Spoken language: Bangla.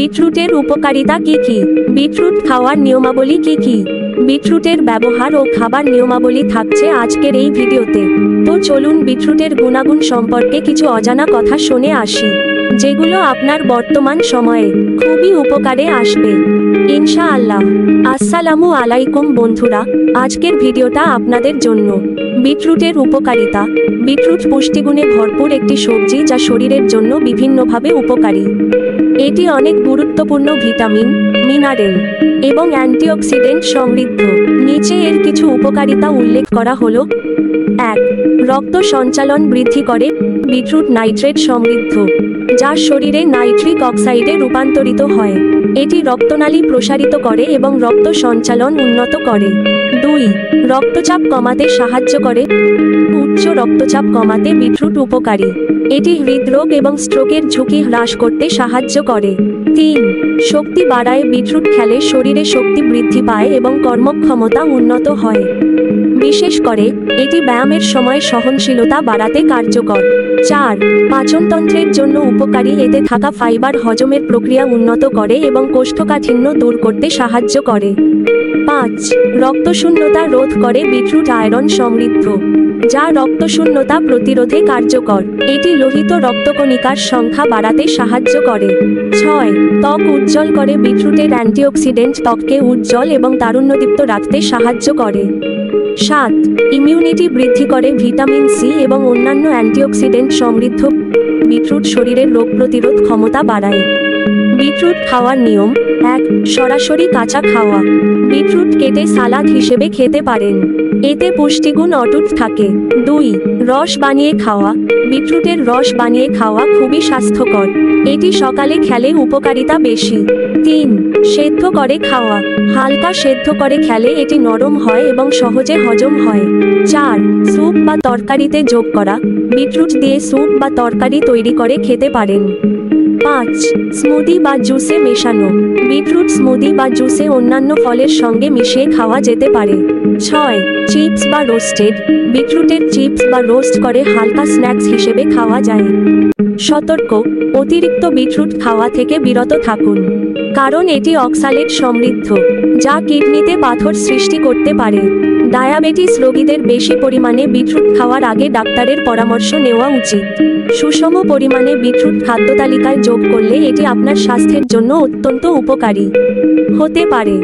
বিটরুটের উপকারিতা কি কি? বিটরুট খাওয়ার নিয়মাবলী কি কি? বিটরুটের ব্যবহার ও খাবার নিয়মাবলী থাকছে আজকের এই ভিডিওতে। তো চলুন বিটরুটের গুণাগুণ সম্পর্কে কিছু অজানা কথা শুনে আসি, যেগুলো আপনার বর্তমান সময়ে খুবই উপকারে আসবে ইনশাআল্লাহ। আসসালামু আলাইকুম বন্ধুরা, আজকের ভিডিওটা আপনাদের জন্য। বিটরুটের উপকারিতা। বিটরুট পুষ্টিগুণে ভরপুর একটি সবজি যা শরীরের জন্য বিভিন্নভাবে উপকারী। এটি অনেক গুরুত্বপূর্ণ ভিটামিন, মিনারেল এবং অ্যান্টিঅক্সিডেন্ট সমৃদ্ধ। নিচে এর কিছু উপকারিতা উল্লেখ করা হলো। 1. রক্ত সঞ্চালন বৃদ্ধি করে। বিটরুট নাইট্রেট সমৃদ্ধ, যা শরীরে নাইট্রিক অক্সাইডে রূপান্তরিত হয়। এটি রক্তনালী প্রসারিত করে এবং রক্ত সঞ্চালন উন্নত করে। 2. রক্তচাপ কমাতে সাহায্য করে। উচ্চ রক্তচাপ কমাতে বিটরুট উপকারী। এটি হৃদরোগ এবং স্ট্রোকের ঝুঁকি হ্রাস করতে সাহায্য করে। 3. শক্তি বাড়ায়। বিটরুট খেলে শরীরে শক্তি বৃদ্ধি পায় এবং কর্মক্ষমতা উন্নত হয়। বিশেষ করে এটি ব্যায়ামের সময় সহনশীলতা বাড়াতে কার্যকর। 4. পাচনতন্ত্রের জন্য উপকারী। এতে থাকা ফাইবার হজমের প্রক্রিয়া উন্নত করে এবং কোষ্ঠকাঠিন্য দূর করতে সাহায্য করে। 5. রক্তশূন্যতা রোধ করে। বিটরুট আয়রন সমৃদ্ধ, যা রক্তশূন্যতা প্রতিরোধে কার্যকর। এটি লোহিত রক্তকণিকার সংখ্যা বাড়াতে সাহায্য করে। 6. ত্বক উজ্জ্বল করে। বিটরুটের অ্যান্টিঅক্সিডেন্ট ত্বককে উজ্জ্বল এবং তারুণ্যদীপ্ত রাখতে সাহায্য করে। 7. ইমিউনিটি বৃদ্ধি করে। ভিটামিন সি এবং অন্যান্য অ্যান্টিঅক্সিডেন্ট সমৃদ্ধ বিটরুট শরীরের রোগ প্রতিরোধ ক্ষমতা বাড়ায়। বিটরুট খাওয়ার নিয়ম। 1. সরাসরি কাঁচা খাওয়া। বিটরুট কেটে সালাদ হিসেবে খেতে পারেন, এতে পুষ্টিগুণ অটুট থাকে। 2. রস বানিয়ে খাওয়া। বিটরুটের রস বানিয়ে খাওয়া খুবই স্বাস্থ্যকর। এটি সকালে খেলে উপকারিতা বেশি। 3. সেদ্ধ করে খাওয়া। হালকা সেদ্ধ করে খেলে এটি নরম হয় এবং সহজে হজম হয়। 4. স্যুপ বা তরকারিতে যোগ করা। বিটরুট দিয়ে স্যুপ বা তরকারি তৈরি করে খেতে পারেন। 5. স্মুদি বা জুসে মেশানো। বিটরুট স্মুদি বা জুসে অন্যান্য ফলের সঙ্গে মিশিয়ে খাওয়া যেতে পারে। 6. চিপস বা রোস্টেড। বিটরুটের চিপস বা রোস্ট করে হালকা স্ন্যাক্স হিসেবে খাওয়া যায়। সতর্ক: অতিরিক্ত বিটরুট খাওয়া থেকে বিরত থাকুন, কারণ এটি অক্সালেট সমৃদ্ধ, যা কিডনিতে পাথর সৃষ্টি করতে পারে। ডায়াবেটিস রোগীদের বেশি পরিমাণে বিটরুট খাওয়ার আগে ডাক্তারের পরামর্শ নেওয়া উচিত। সুষম পরিমাণে বিটরুট খাদ্যতালিকায় যোগ করলে এটি আপনার স্বাস্থ্যের জন্য অত্যন্ত উপকারী হতে পারে।